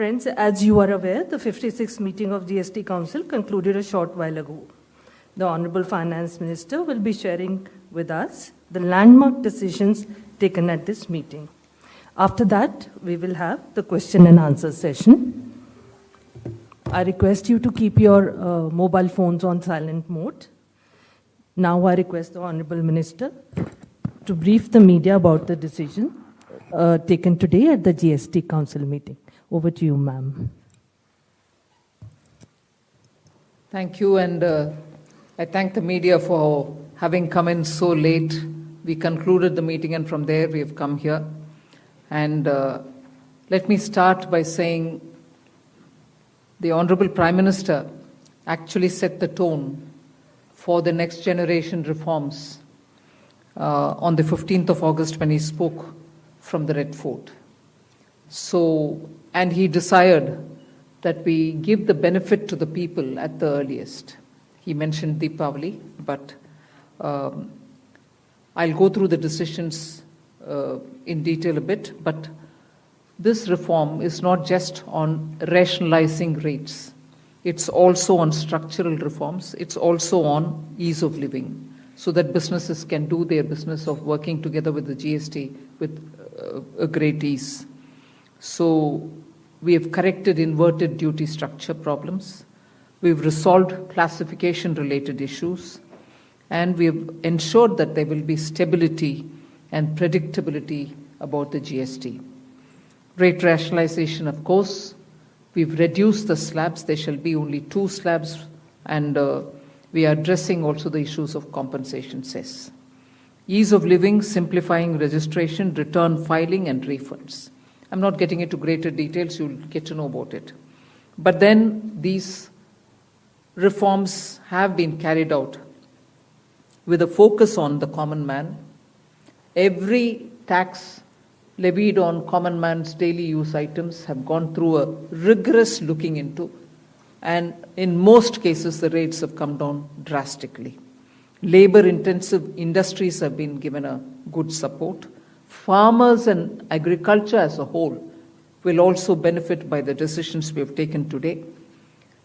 Friends, as you are aware, the 56th meeting of GST Council concluded a short while ago. The Honorable Finance Minister will be sharing with us the landmark decisions taken at this meeting. After that, we will have the question and answer session. I request you to keep your mobile phones on silent mode. Now I request the Honorable Minister to brief the media about the decision taken today at the GST Council meeting. Over to you, ma'am. Thank you, and I thank the media for having come in so late. We concluded the meeting, and from there we have come here. And let me start by saying the Honorable Prime Minister actually set the tone for the next generation reforms on the 15th of August when he spoke from the Red Fort. And he desired that we give the benefit to the people at the earliest. He mentioned Deepavali, but I'll go through the decisions in detail a bit. But this reform is not just on rationalizing rates. It's also on structural reforms. It's also on ease of living, so that businesses can do their business of working together with the GST with a great ease. So we have corrected inverted duty structure problems. We've resolved classification-related issues. And we have ensured that there will be stability and predictability about the GST. Rate rationalization, of course. We've reduced the slabs. There shall be only 2 slabs. And we are addressing also the issues of compensation cess. Ease of living, simplifying registration, return filing, and refunds. I'm not getting into greater details. You'll get to know about it. But then these reforms have been carried out with a focus on the common man. Every tax levied on common man's daily use items have gone through a rigorous looking into, and in most cases the rates have come down drastically. Labor-intensive industries have been given a good support. Farmers and agriculture as a whole will also benefit by the decisions we have taken today.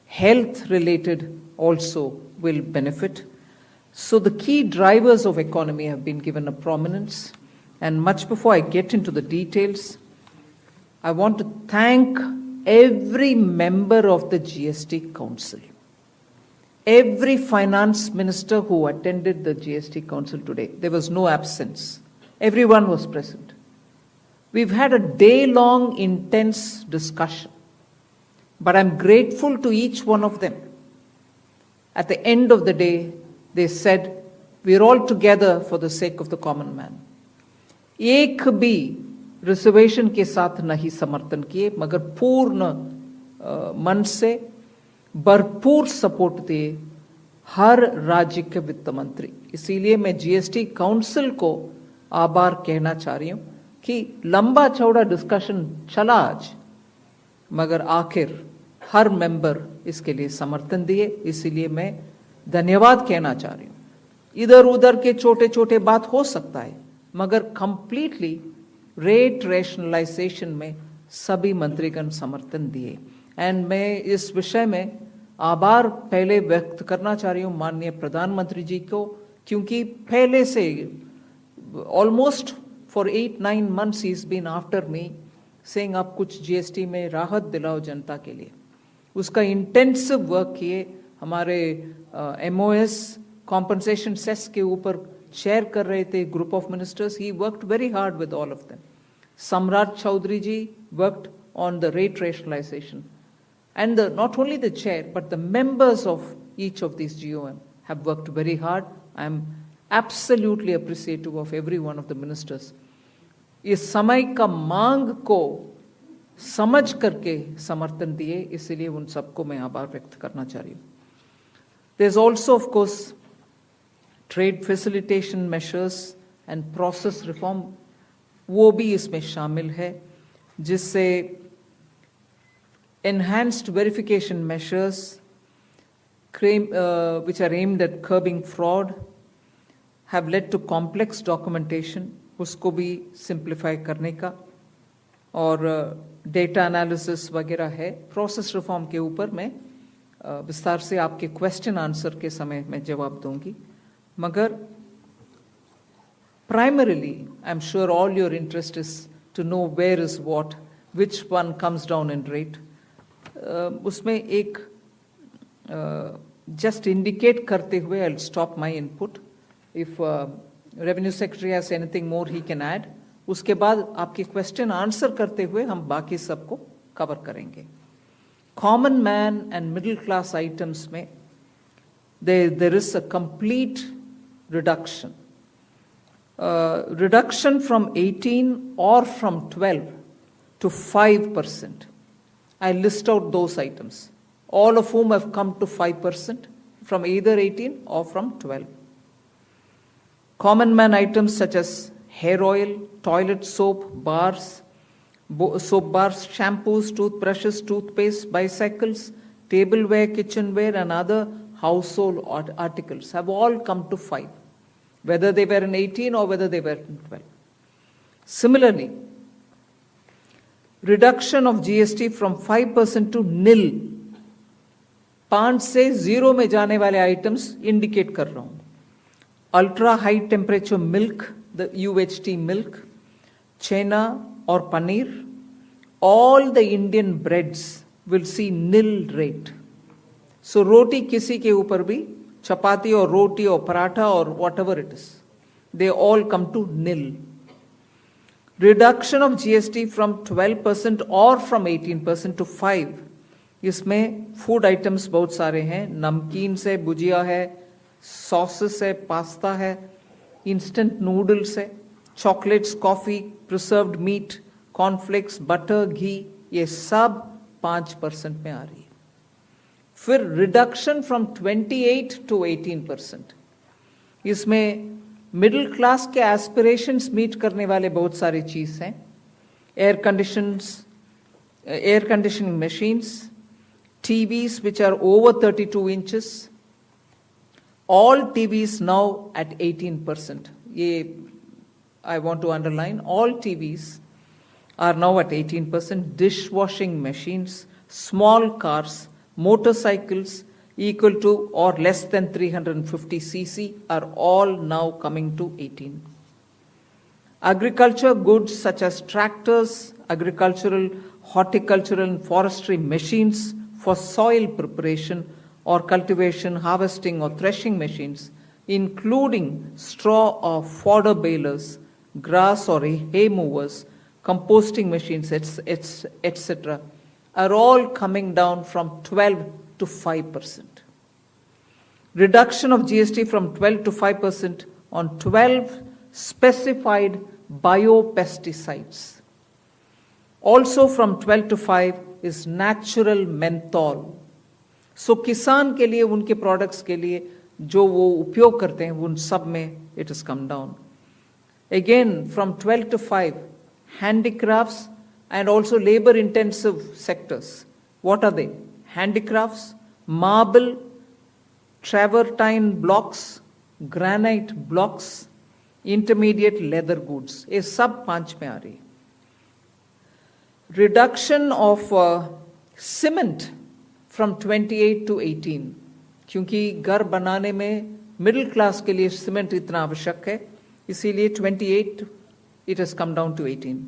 Health-related also will benefit. So the key drivers of economy have been given a prominence. And much before I get into the details, I want to thank every member of the GST Council, every finance minister who attended the GST Council today. There was no absence. Everyone was present. We've had a day-long intense discussion, but I'm grateful to each one of them. At the end of the day, they said, we're all together for the sake of the common man. एक भी reservation के साथ नहीं समर्थन किए, मगर पूर्ण मन से भरपूर सपोर्ट दिए हर राज्य के वित्त मंत्री. इसीलिए मैं जीएसटी काउंसिल को आभार कहना चाह रही हूं कि लंबा चौड़ा डिस्कशन चला आज, मगर आखिर हर मेंबर इसके लिए समर्थन दिए. इसीलिए मैं धन्यवाद कहना चाह रही हूं. इधर उधर के छोटे छोटे बात हो सकता है, मगर कंप्लीटली रेट रैशनलाइजेशन में सभी मंत्रीगण समर्थन दिए. एंड मैं इस विषय में आभार पहले व्यक्त करना चाह रही हूं माननीय प्रधानमंत्री जी को, क्योंकि पहले से almost for 8-9 months he's been after me saying आप कुछ जीएसटी में राहत दिलाओ जनता के लिए. उसका इंटेंसिव वर्क किए. हमारे एमओएस कॉम्पनसेशन सेस के ऊपर शेयर कर रहे थे group of ministers. He worked very hard with all of them. Samrat Choudhary ji worked on the rate rationalisation, and not only the chair but the members of each of these GOM have worked very hard. I am absolutely appreciative of every one of the ministers. इस समय का मांग को समझ करके समर्थन दिए, इसलिए उन सबको मैं आभार व्यक्त करना चाह रही हूँ. There's also of course trade facilitation measures and process reform, वो भी इसमें शामिल है, जिससे enhanced verification measures which are aimed at curbing fraud have led to complex documentation, उसको भी simplify करने का. और डेटा एनालिसिस वगैरह है। प्रोसेस रिफॉर्म के ऊपर मैं विस्तार से आपके क्वेश्चन आंसर के समय में जवाब दूंगी, मगर primarily I'm sure all your interest is to know where is what, which one comes down in rate. उसमें एक just indicate करते हुए I'll stop my input. If Revenue Secretary has anything more he can add. उसके बाद आपके question answer करते हुए हम बाकी सबको कवर करेंगे। Common man and middle class items में there is a complete reduction. Reduction from 18 or from 12 to 5%. I list out those items, all of whom have come to 5% from either 18 or from 12. Common man items such as hair oil, toilet soap, bars, soap bars, shampoos, toothbrushes, toothpaste, bicycles, tableware, kitchenware, and other household articles have all come to 5, whether they were in 18 or whether they were in 12. Similarly, reduction of GST from 5% to nil. 5 से 0 में जाने वाले items indicate कर रहा हूं। Ultra high temperature milk, the UHT milk, chena or paneer, all the Indian breads will see nil rate. So roti kisi ke upar bhi, chapati or roti or paratha or whatever it is, they all come to nil. Reduction of GST from 12% or from 18% to 5. इसमें food items बहुत सारे हैं, नमकीन से भुजिया है, sauces है, pasta है, instant noodles है, chocolates, coffee, preserved meat, cornflakes, butter, ghee, ये सब 5% में आ रही है। फिर रिडक्शन फ्रॉम 28 टू 18%। इसमें मिडिल क्लास के एस्पिरेशंस मीट करने वाले बहुत सारी चीज हैं। Air conditioning machines, TVs which are over 32 inches, all TVs now at 18%. I want to underline, all TVs are now at 18%. Dishwashing machines, small cars, motorcycles equal to or less than 350 cc are all now coming to 18. Agriculture goods such as tractors, agricultural, horticultural and forestry machines for soil preparation or cultivation, harvesting or threshing machines, including straw or fodder balers, grass or hay movers, composting machines, etc., are all coming down from 12 to 5%. Reduction of GST from 12 to 5% on 12 specified biopesticides. Also from 12 to 5 is natural menthol. So किसान के लिए, उनके products के लिए जो वो उपयोग करते हैं, उन सब में it has come down. Again, from 12 to 5, handicrafts and also labor intensive sectors. What are they? Handicrafts, marble, travertine blocks, granite blocks, intermediate leather goods. ये सब 5 में आ रही है। Reduction of cement from 28 to 18, क्योंकि घर बनाने में मिडिल क्लास के लिए सीमेंट इतना आवश्यक है, इसीलिए 28 it has come down to 18.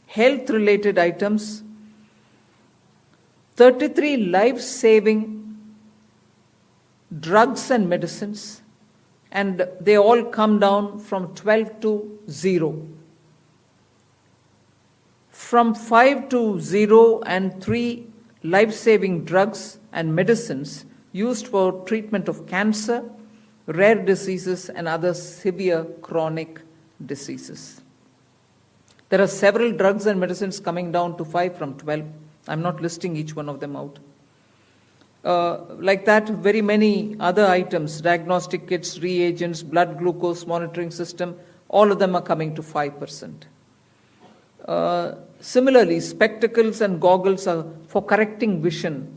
Health related items, 33 life saving drugs and medicines, and they all come down from 12 to 0. From 5 to 0 and 3 life-saving drugs and medicines used for treatment of cancer, rare diseases, and other severe chronic diseases. There are several drugs and medicines coming down to 5 from 12. I'm not listing each one of them out. Like that, very many other items, diagnostic kits, reagents, blood glucose monitoring system, all of them are coming to 5%. Similarly, spectacles and goggles are for correcting vision.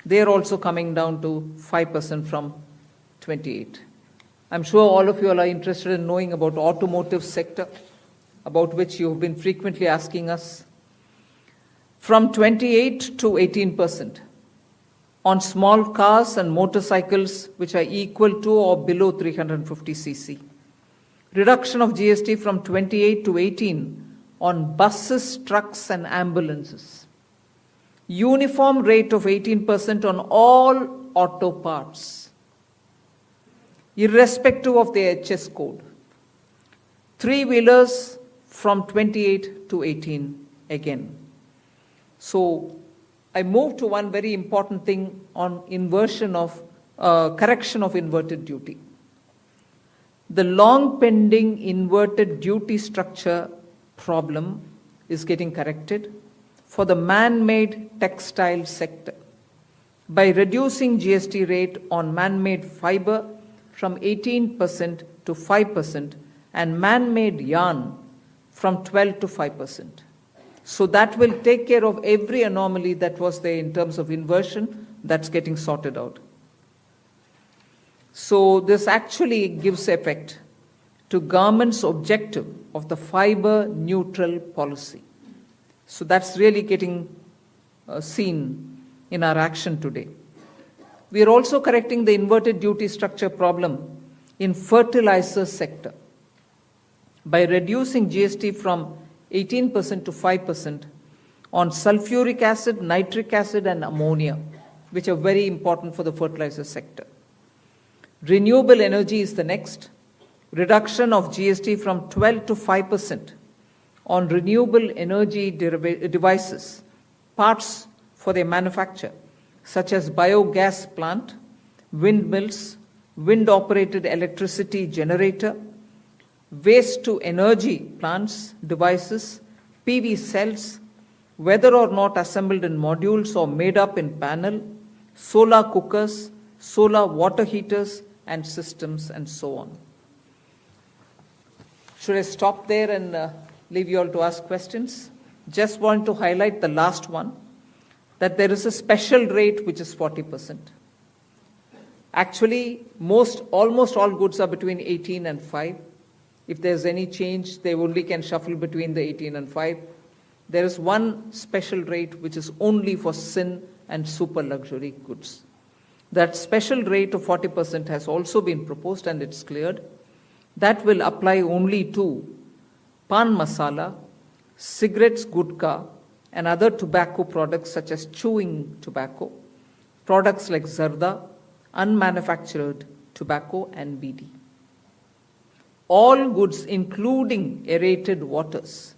They are also coming down to 5% from 28. I'm sure all of you all are interested in knowing about automotive sector, about which you have been frequently asking us. from 28 to 18% on small cars and motorcycles which are equal to or below 350 cc. Reduction of GST from 28 to 18 on buses, trucks and ambulances. Uniform rate of 18% on all auto parts, irrespective of the HS code. Three-wheelers from 28 to 18 again. So I move to one very important thing on correction of inverted duty. The long pending inverted duty structure problem is getting corrected for the man-made textile sector by reducing GST rate on man-made fiber from 18% to 5% and man-made yarn from 12 to 5%. So that will take care of every anomaly that was there in terms of inversion. That's getting sorted out. So this actually gives effect to government's objective of the fiber neutral policy. So that's really getting seen in our action today. We are also correcting the inverted duty structure problem in fertilizer sector by reducing GST from 18% to 5% on sulfuric acid, nitric acid and ammonia, which are very important for the fertilizer sector. Renewable energy is the next. Reduction of GST from 12 to 5% on renewable energy devices, parts for their manufacture, such as biogas plant, windmills, wind-operated electricity generator, waste-to-energy plants, devices, PV cells, whether or not assembled in modules or made up in panel, solar cookers, solar water heaters and systems and so on. Should I stop there and leave you all to ask questions? Just want to highlight the last one, that there is a special rate which is 40%. Actually, almost all goods are between 18 and 5. If there's any change, they only can shuffle between the 18 and 5. There is one special rate which is only for sin and super luxury goods. That special rate of 40% has also been proposed and it's cleared. That will apply only to pan masala, cigarettes, gutka, and other tobacco products such as chewing tobacco, products like zarda, unmanufactured tobacco, and BD. All goods, including aerated waters,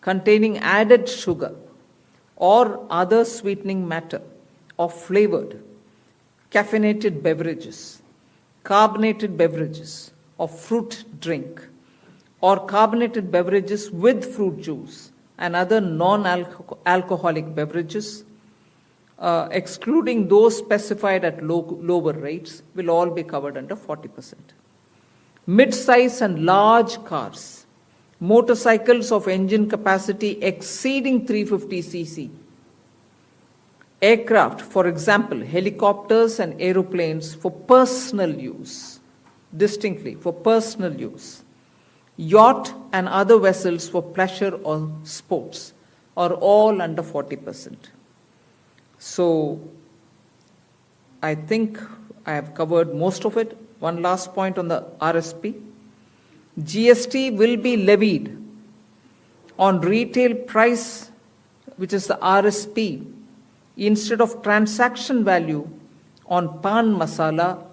containing added sugar or other sweetening matter or flavored, caffeinated beverages, carbonated beverages, or fruit drink, or carbonated beverages with fruit juice and other non-alcoholic beverages, excluding those specified at lower rates, will all be covered under 40%. Mid-size and large cars, motorcycles of engine capacity exceeding 350 cc, aircraft, for example, helicopters and aeroplanes for personal use, distinctly for personal use, yacht and other vessels for pleasure or sports are all under 40%. So I think I have covered most of it. One last point on the RSP. GST will be levied on retail price, which is the RSP, instead of transaction value on pan masala,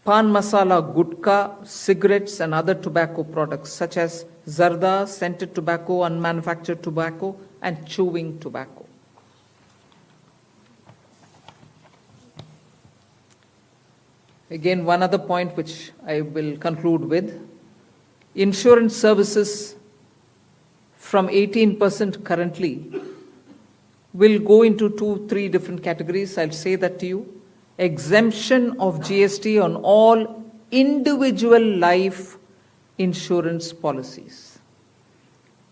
gutka, cigarettes and other tobacco products such as zarda, scented tobacco, unmanufactured tobacco and chewing tobacco. Again, one other point which I will conclude with. Insurance services from 18% currently will go into 2-3 different categories. I'll say that to you. Exemption of GST on all individual life insurance policies,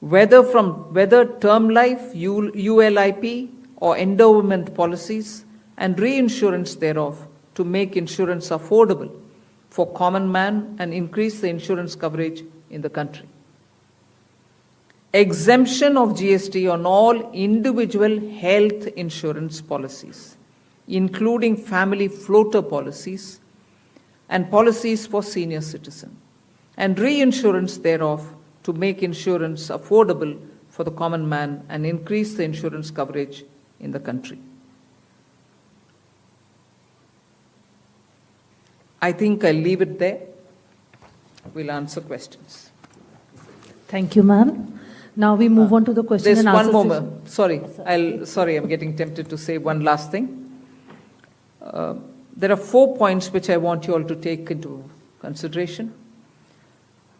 whether term life, ULIP or endowment policies, and reinsurance thereof, to make insurance affordable for common man and increase the insurance coverage in the country. exemption of GST on all individual health insurance policies, including family floater policies and policies for senior citizens, and reinsurance thereof to make insurance affordable for the common man and increase the insurance coverage in the country. I think I'll leave it there. We'll answer questions. Thank you, ma'am. Now we move on to the question There's and one answer more. session. Sorry, I'm getting tempted to say one last thing. There are 4 points which I want you all to take into consideration.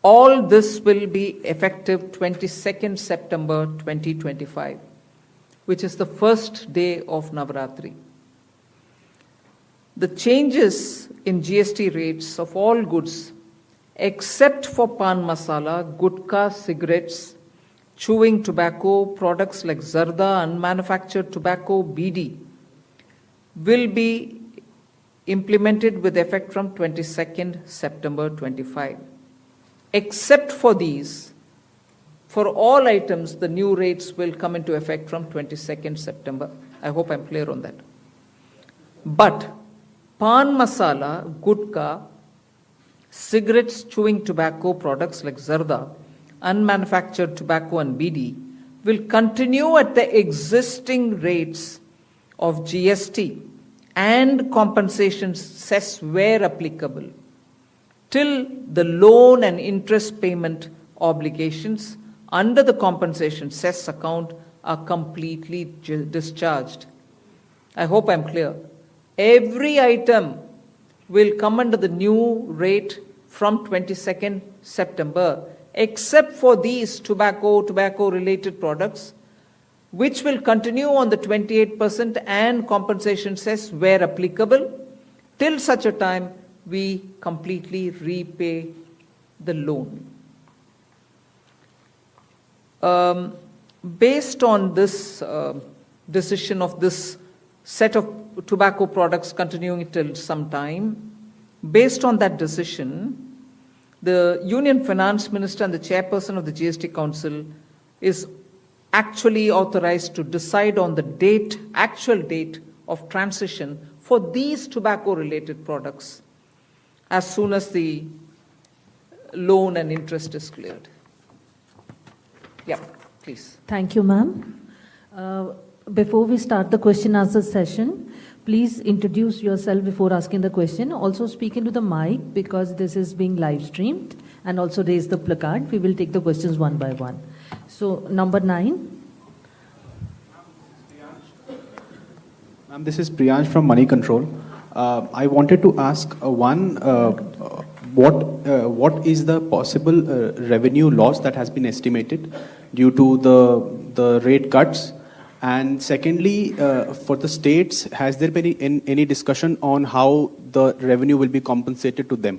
All this will be effective 22nd September 2025, which is the first day of Navaratri. The changes in GST rates of all goods, except for pan masala, gutka, cigarettes, chewing tobacco, products like zarda, unmanufactured tobacco, BD, will be implemented with effect from 22nd September 25. Except for these, for all items, the new rates will come into effect from 22nd September. I hope I'm clear on that. But pan masala, gutka, cigarettes, chewing tobacco, products like zarda, unmanufactured tobacco and BD will continue at the existing rates of GST and compensation cess where applicable till the loan and interest payment obligations under the compensation cess account are completely discharged. I hope I'm clear. Every item will come under the new rate from 22nd September, except for these tobacco-related products, which will continue on the 28% and compensation cess where applicable, till such a time we completely repay the loan. Based on this decision of this set of tobacco products continuing till some time, based on that decision, the Union Finance Minister and the Chairperson of the GST Council is actually authorized to decide on the actual date of transition for these tobacco-related products as soon as the loan and interest is cleared. Yeah, please. Thank you, ma'am. Before we start the question answer session, please introduce yourself before asking the question. Also speak into the mic because this is being live streamed, and also raise the placard. We will take the questions one by one. So, number 9. Ma'am, this is Priyansh from Money Control. I wanted to ask what is the possible revenue loss that has been estimated due to the rate cuts? And secondly, for the states, has there been any discussion on how the revenue will be compensated to them?